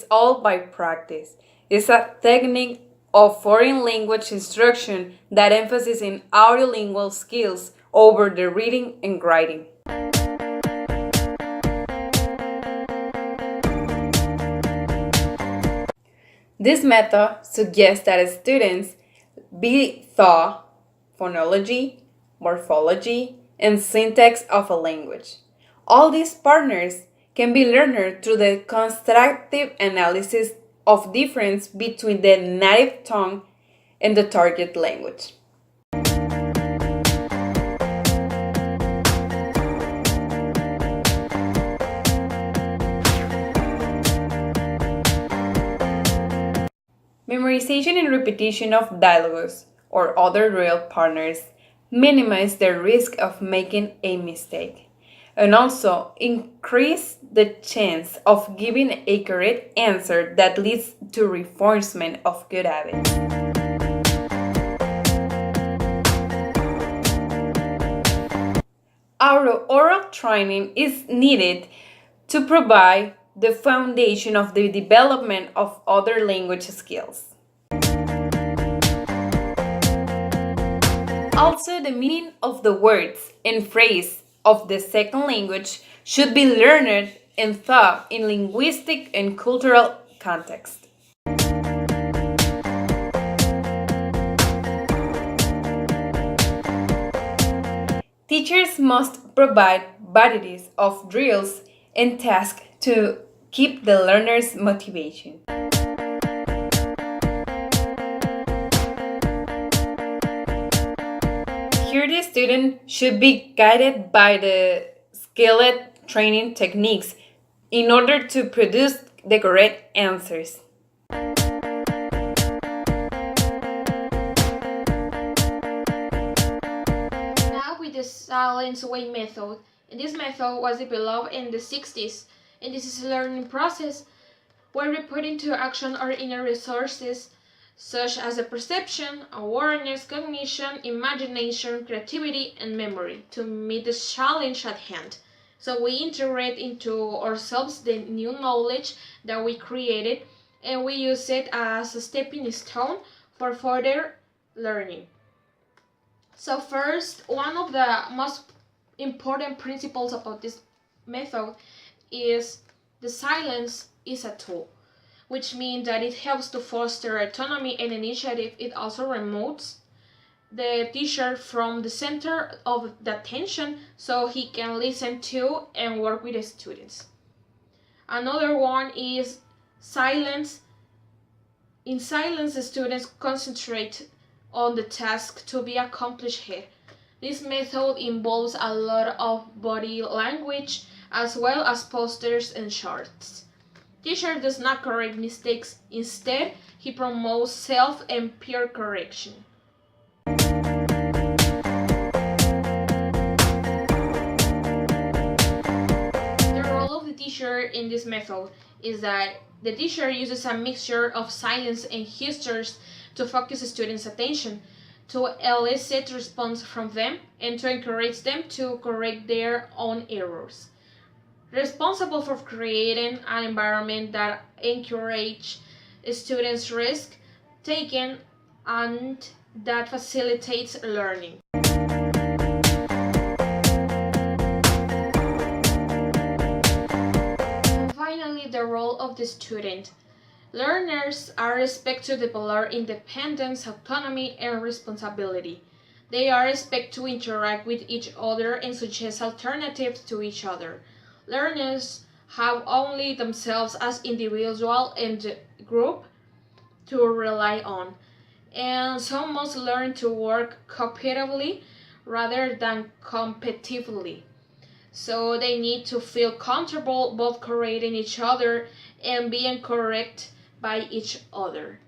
is all by practice. It's a technique of foreign language instruction that emphasizes in audio-lingual skills over the reading and writing. This method suggests that students be taught phonology, morphology, and syntax of a language. All these partners can be learned through the constructive analysis of difference between the native tongue and the target language. Memorization and repetition of dialogues or other real partners minimize the risk of making a mistake and also increase the chance of giving a correct answer that leads to reinforcement of good habits. Our oral training is needed to provide the foundation of the development of other language skills. Also, the meaning of the words and phrase of the second language should be learned and taught in linguistic and cultural context. Teachers must provide varieties of drills and tasks to keep the learner's motivation. Here the student should be guided by the skilled training techniques in order to produce the correct answers. Now with the silence way method. And this method was developed in the 60s, and this is a learning process where we put into action our inner resources such as the perception, awareness, cognition, imagination, creativity, and memory to meet the challenge at hand. So we integrate into ourselves the new knowledge that we created, and we use it as a stepping stone for further learning. So first, one of the most important principles about this method is the silence is a tool, which means that it helps to foster autonomy and initiative. It also removes the teacher from the center of the attention so he can listen to and work with the students. Another one is silence. In silence, the students concentrate on the task to be accomplished here. This method involves a lot of body language as well as posters and charts. Teacher does not correct mistakes. Instead, he promotes self and peer correction. The role of the teacher in this method is that the teacher uses a mixture of silence and gestures to focus the students' attention, to elicit response from them, and to encourage them to correct their own errors. Responsible for creating an environment that encourages students' risk taking and that facilitates learning. And finally, the role of the student. Learners are expected to develop independence, autonomy, and responsibility. They are expected to interact with each other and suggest alternatives to each other. Learners have only themselves as individual and group to rely on, and some must learn to work cooperatively rather than competitively. So they need to feel comfortable both correcting each other and being corrected by each other.